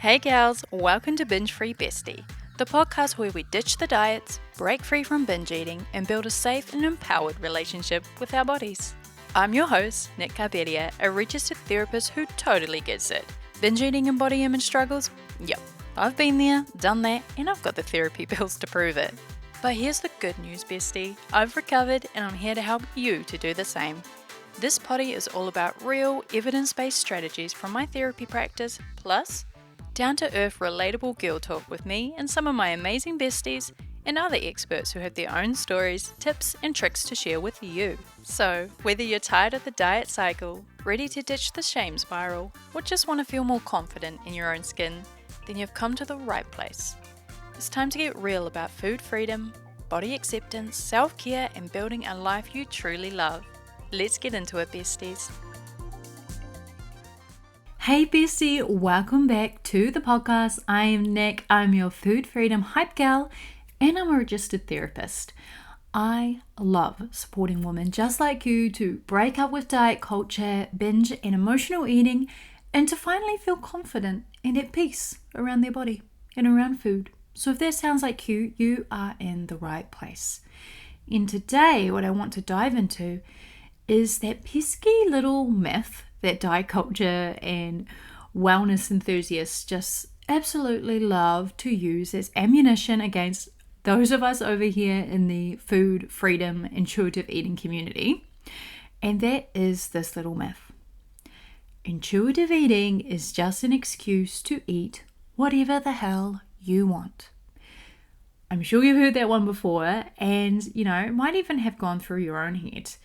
Hey gals, welcome to Binge Free Bestie, the podcast where we ditch the diets, break free from binge eating, and build a safe and empowered relationship with our bodies. I'm your host, Nick Carberia, a registered therapist who totally gets it. Binge eating and body image struggles? Yep, I've been there, done that, and I've got the therapy bills to prove it. But here's the good news, bestie. I've recovered and I'm here to help you to do the same. This potty is all about real, evidence-based strategies from my therapy practice, plus down-to-earth, relatable girl talk with me and some of my amazing besties and other experts who have their own stories, tips, and tricks to share with you. So, whether you're tired of the diet cycle, ready to ditch the shame spiral, or just want to feel more confident in your own skin, then you've come to the right place. It's time to get real about food freedom, body acceptance, self-care, and building a life you truly love. Let's get into it, besties. Hey bestie, welcome back to the podcast. I am Nick, I'm your food freedom hype gal, and I'm a registered therapist. I love supporting women just like you to break up with diet culture, binge and emotional eating, and to finally feel confident and at peace around their body and around food. So if that sounds like you, you are in the right place. And today, what I want to dive into is that pesky little myth that diet culture and wellness enthusiasts just absolutely love to use as ammunition against those of us over here in the food freedom intuitive eating community. And that is this little myth. Intuitive eating is just an excuse to eat whatever the hell you want. I'm sure you've heard that one before, and it might even have gone through your own head.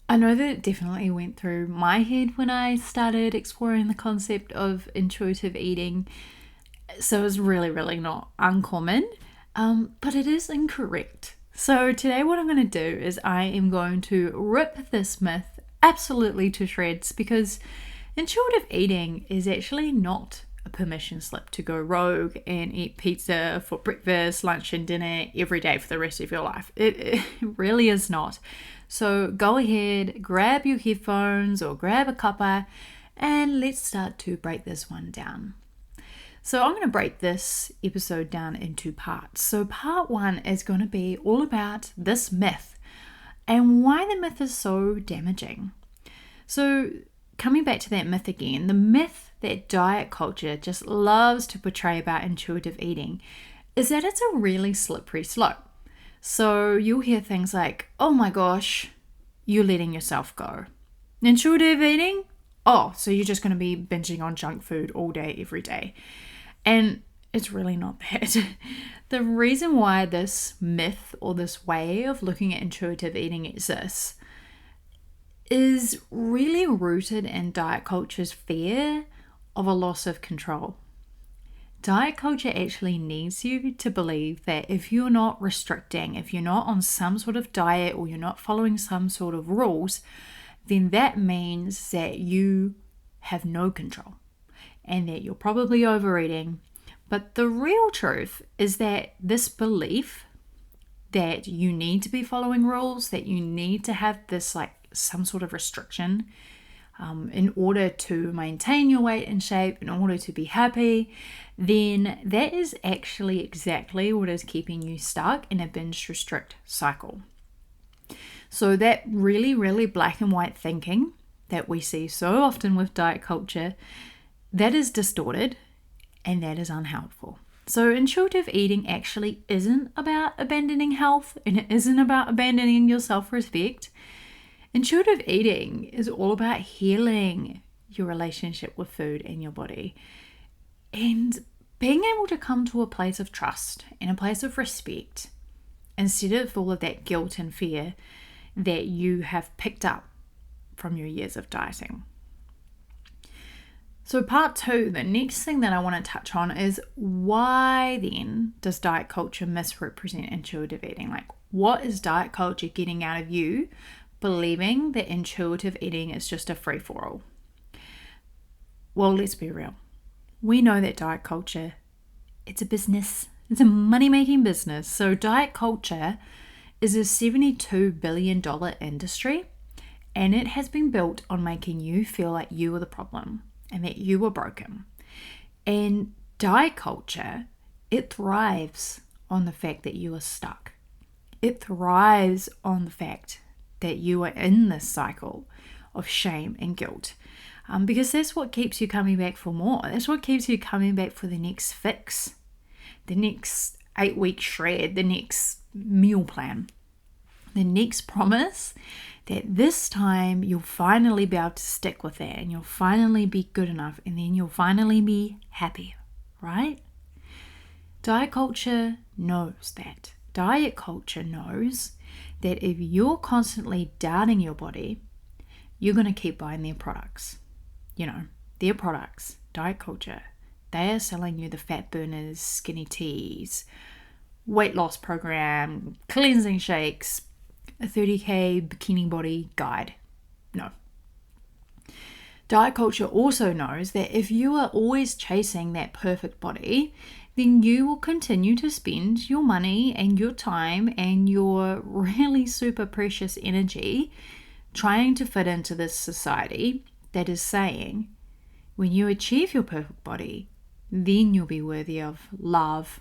I know that it definitely went through my head when I started exploring the concept of intuitive eating, so it's really not uncommon, but it is incorrect. So today what I'm going to do is I am going to rip this myth absolutely to shreds, because intuitive eating is actually not a permission slip to go rogue and eat pizza for breakfast, lunch and dinner every day for the rest of your life. It really is not. So go ahead, grab your headphones or grab a cuppa and let's start to break this one down. So I'm going to break this episode down into parts. So part one is going to be all about this myth and why the myth is so damaging. So coming back to that myth again, the myth that diet culture just loves to portray about intuitive eating is that it's a really slippery slope. So you'll hear things like, oh my gosh, you're letting yourself go. Intuitive eating? Oh, so you're just going to be binging on junk food all day, every day. And it's really not that. The reason why this myth or this way of looking at intuitive eating exists is really rooted in diet culture's fear of a loss of control. Diet culture actually needs you to believe that if you're not restricting, if you're not on some sort of diet or you're not following some sort of rules, then that means that you have no control and that you're probably overeating. But the real truth is that this belief that you need to be following rules, that you need to have this some sort of restriction in order to maintain your weight and shape, in order to be happy, then that is actually exactly what is keeping you stuck in a binge restrict cycle. So that really black and white thinking that we see so often with diet culture, that is distorted and that is unhelpful. So intuitive eating actually isn't about abandoning health, and it isn't about abandoning your self-respect. Intuitive eating is all about healing your relationship with food and your body and being able to come to a place of trust and a place of respect instead of all of that guilt and fear that you have picked up from your years of dieting. So part two, the next thing that I want to touch on is why then does diet culture misrepresent intuitive eating? What is diet culture getting out of you believing that intuitive eating is just a free-for-all? Well, let's be real. We know that diet culture, it's a business. It's a money-making business. So diet culture is a $72 billion industry, and it has been built on making you feel like you are the problem and that you are broken. And Diet culture, it thrives on the fact that you are stuck. It thrives on the fact that you are in this cycle of shame and guilt. Because that's what keeps you coming back for more. That's what keeps you coming back for the next fix, the next 8-week shred, the next meal plan, the next promise that this time you'll finally be able to stick with that and you'll finally be good enough and then you'll finally be happy, right? Diet culture knows that. Diet culture knows that if you're constantly doubting your body, you're going to keep buying their products. Their products, diet culture, they are selling you the fat burners, skinny teas, weight loss program, cleansing shakes, a 30k bikini body guide. No. Diet culture also knows that if you are always chasing that perfect body, then you will continue to spend your money and your time and your really super precious energy trying to fit into this society that is saying, when you achieve your perfect body, then you'll be worthy of love,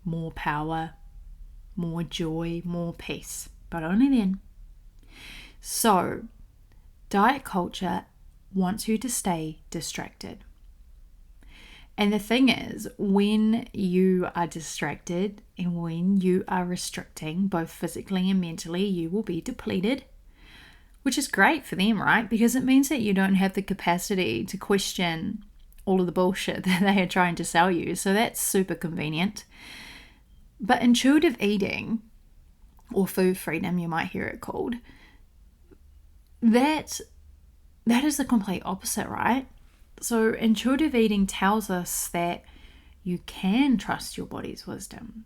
more power, more joy, more peace, but only then. So, diet culture wants you to stay distracted. And the thing is, when you are distracted and when you are restricting, both physically and mentally, you will be depleted, which is great for them, right? Because it means that you don't have the capacity to question all of the bullshit that they are trying to sell you. So that's super convenient. But intuitive eating, or food freedom, you might hear it called, that is the complete opposite, right? So intuitive eating tells us that you can trust your body's wisdom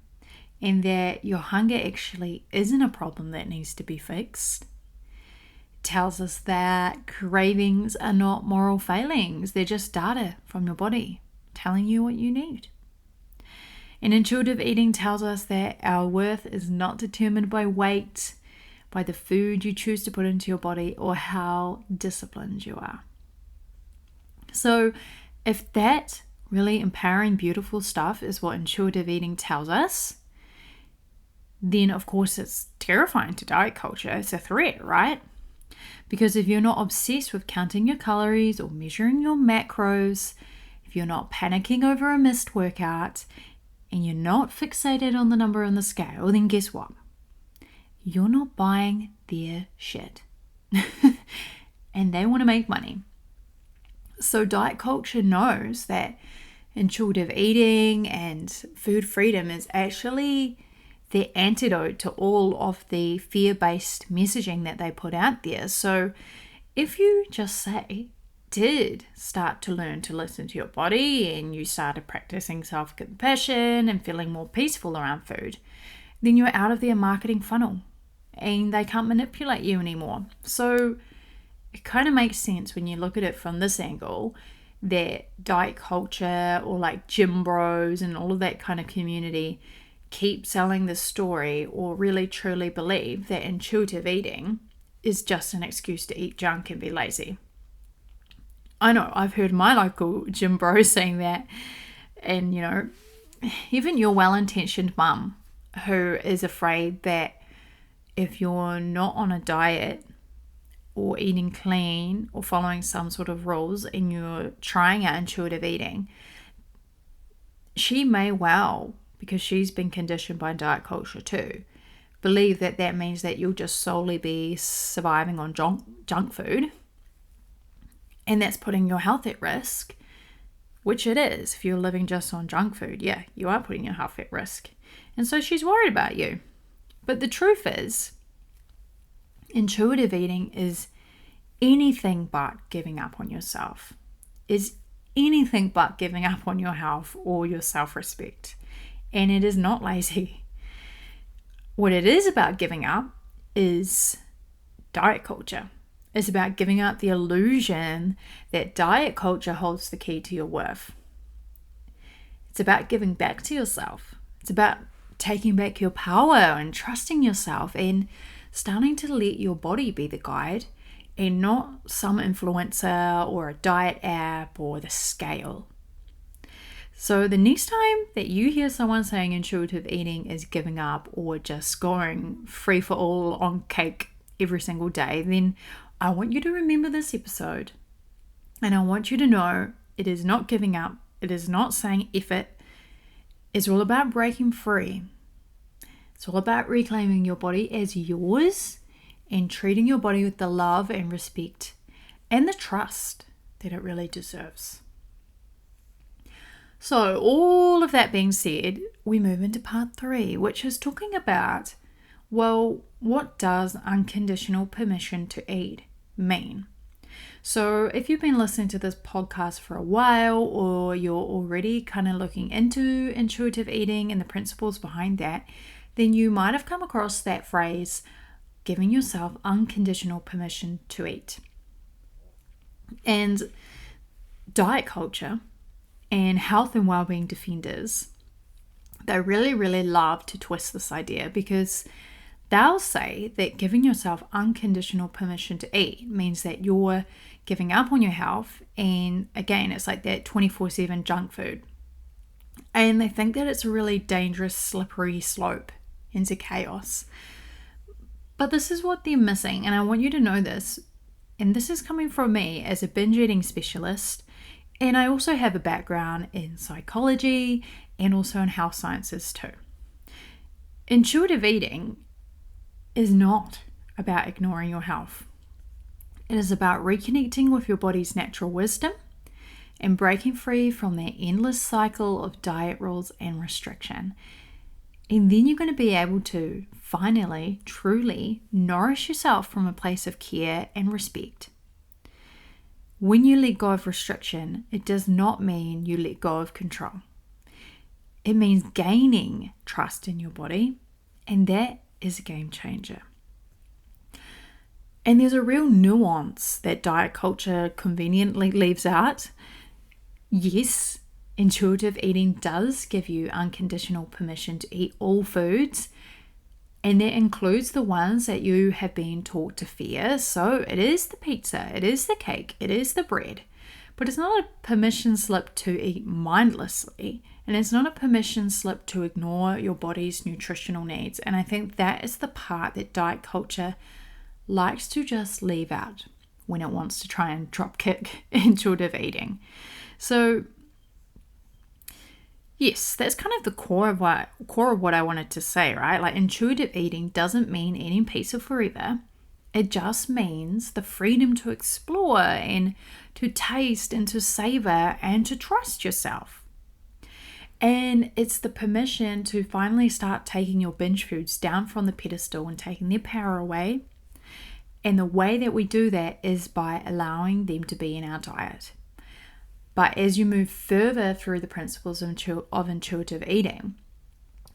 and that your hunger actually isn't a problem that needs to be fixed. It tells us that cravings are not moral failings. They're just data from your body telling you what you need. And intuitive eating tells us that our worth is not determined by weight, by the food you choose to put into your body, or how disciplined you are. So if that really empowering, beautiful stuff is what intuitive eating tells us, then of course it's terrifying to diet culture. It's a threat, right? Because if you're not obsessed with counting your calories or measuring your macros, if you're not panicking over a missed workout, and you're not fixated on the number on the scale, then guess what? You're not buying their shit. And they want to make money. So diet culture knows that intuitive eating and food freedom is actually the antidote to all of the fear-based messaging that they put out there. So if you just did start to learn to listen to your body and you started practicing self-compassion and feeling more peaceful around food, then you're out of their marketing funnel and they can't manipulate you anymore. So it kind of makes sense when you look at it from this angle that diet culture or like gym bros and all of that kind of community keep selling this story or really truly believe that intuitive eating is just an excuse to eat junk and be lazy. I know, I've heard my local gym bros saying that, and even your well-intentioned mum who is afraid that if you're not on a diet or eating clean or following some sort of rules and you're trying out intuitive eating, she may well, because she's been conditioned by diet culture too, believe that that means that you'll just solely be surviving on junk food, and that's putting your health at risk, which it is. If you're living just on junk food, yeah, you are putting your health at risk. And so she's worried about you. But the truth is, intuitive eating is anything but giving up on yourself, is anything but giving up on your health or your self-respect. And it is not lazy. What it is about giving up is diet culture. It's about giving up the illusion that diet culture holds the key to your worth. It's about giving back to yourself. It's about taking back your power and trusting yourself and starting to let your body be the guide and not some influencer or a diet app or the scale. So the next time that you hear someone saying intuitive eating is giving up or just going free for all on cake every single day, then I want you to remember this episode. And I want you to know it is not giving up. It is not saying effort. It's all about breaking free. It's all about reclaiming your body as yours and treating your body with the love and respect and the trust that it really deserves. So all of that being said, we move into part 3, which is talking about, well, what does unconditional permission to eat mean? So if you've been listening to this podcast for a while, or you're already kind of looking into intuitive eating and the principles behind that, then you might have come across that phrase, giving yourself unconditional permission to eat. And diet culture and health and well-being defenders, they really, really love to twist this idea, because they'll say that giving yourself unconditional permission to eat means that you're giving up on your health. And again, it's like that 24/7 junk food. And they think that it's a really dangerous, slippery slope into chaos. But this is what they're missing. And I want you to know this. And this is coming from me as a binge eating specialist. And I also have a background in psychology and also in health sciences too. Intuitive eating is not about ignoring your health. It is about reconnecting with your body's natural wisdom and breaking free from that endless cycle of diet rules and restriction. And then you're going to be able to finally, truly nourish yourself from a place of care and respect. When you let go of restriction, it does not mean you let go of control. It means gaining trust in your body, and that is a game changer. And there's a real nuance that diet culture conveniently leaves out. Yes, intuitive eating does give you unconditional permission to eat all foods, and that includes the ones that you have been taught to fear. So it is the pizza, it is the cake, it is the bread. But it's not a permission slip to eat mindlessly, and it's not a permission slip to ignore your body's nutritional needs. And I think that is the part that diet culture likes to just leave out when it wants to try and dropkick intuitive eating. So yes, that's kind of the core of what I wanted to say, right? Like, intuitive eating doesn't mean eating pizza forever. It just means the freedom to explore and to taste and to savor and to trust yourself. And it's the permission to finally start taking your binge foods down from the pedestal and taking their power away. And the way that we do that is by allowing them to be in our diet. But as you move further through the principles of intuitive eating,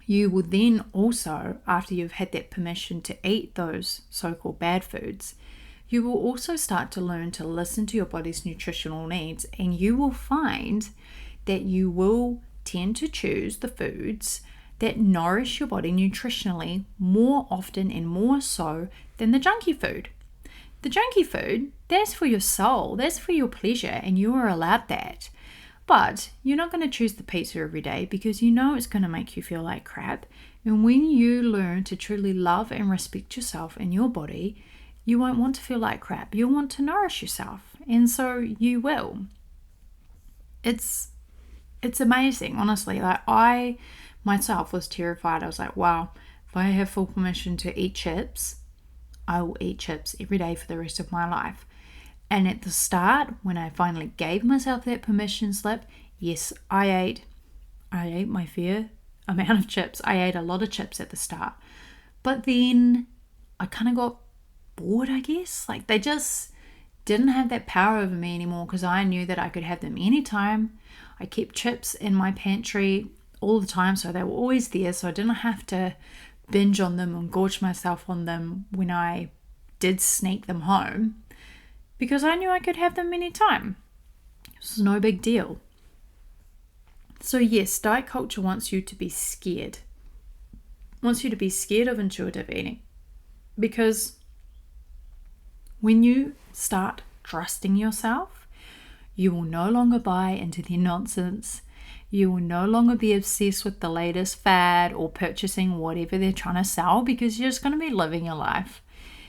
you will then also, after you've had that permission to eat those so-called bad foods, you will also start to learn to listen to your body's nutritional needs, and you will find that you will tend to choose the foods that nourish your body nutritionally more often and more so than the junky food. The junky food, that's for your soul, that's for your pleasure, and you are allowed that. But you're not going to choose the pizza every day because you know it's going to make you feel like crap. And when you learn to truly love and respect yourself and your body, you won't want to feel like crap. You'll want to nourish yourself. And so you will. It's amazing, honestly. Like, I myself was terrified. I was like, wow, if I have full permission to eat chips, I will eat chips every day for the rest of my life. And at the start, when I finally gave myself that permission slip, yes, I ate my fair amount of chips. I ate a lot of chips at the start. But then I kind of got bored, I guess. Like, they just didn't have that power over me anymore because I knew that I could have them anytime. I kept chips in my pantry all the time, so they were always there, so I didn't have to binge on them and gorge myself on them when I did sneak them home, because I knew I could have them anytime. It was no big deal. So yes, diet culture wants you to be scared. Wants you to be scared of intuitive eating, because when you start trusting yourself, you will no longer buy into their nonsense. You will no longer be obsessed with the latest fad or purchasing whatever they're trying to sell, because you're just going to be living your life.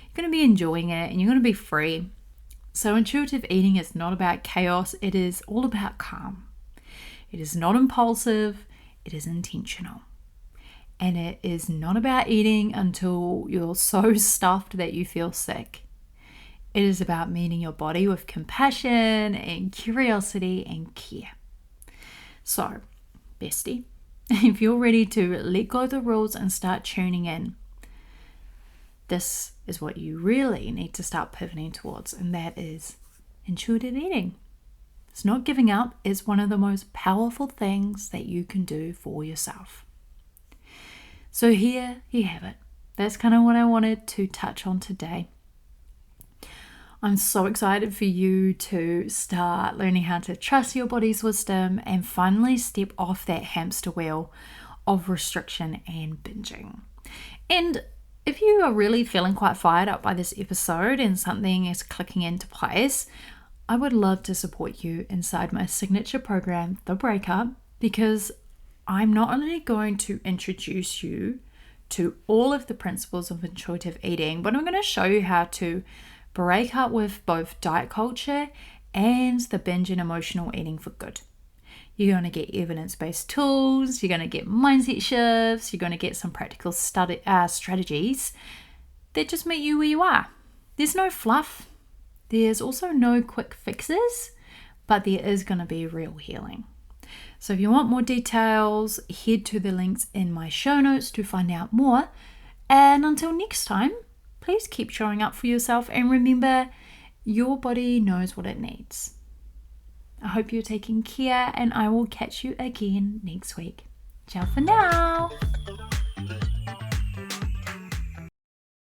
You're going to be enjoying it and you're going to be free. So intuitive eating is not about chaos. It is all about calm. It is not impulsive. It is intentional. And it is not about eating until you're so stuffed that you feel sick. It is about meeting your body with compassion and curiosity and care. So, bestie, if you're ready to let go of the rules and start tuning in, this is what you really need to start pivoting towards, and that is intuitive eating. It's not giving up. It's one of the most powerful things that you can do for yourself. So here you have it. That's kind of what I wanted to touch on today. I'm so excited for you to start learning how to trust your body's wisdom and finally step off that hamster wheel of restriction and binging. And if you are really feeling quite fired up by this episode and something is clicking into place, I would love to support you inside my signature program, The Breakup, because I'm not only going to introduce you to all of the principles of intuitive eating, but I'm going to show you how to break up with both diet culture and the binge and emotional eating for good. You're going to get evidence-based tools, you're going to get mindset shifts, you're going to get some practical strategies that just meet you where you are. There's no fluff. There's also no quick fixes, but there is going to be real healing. So if you want more details, head to the links in my show notes to find out more. And until next time, please keep showing up for yourself and remember, your body knows what it needs. I hope you're taking care and I will catch you again next week. Ciao for now.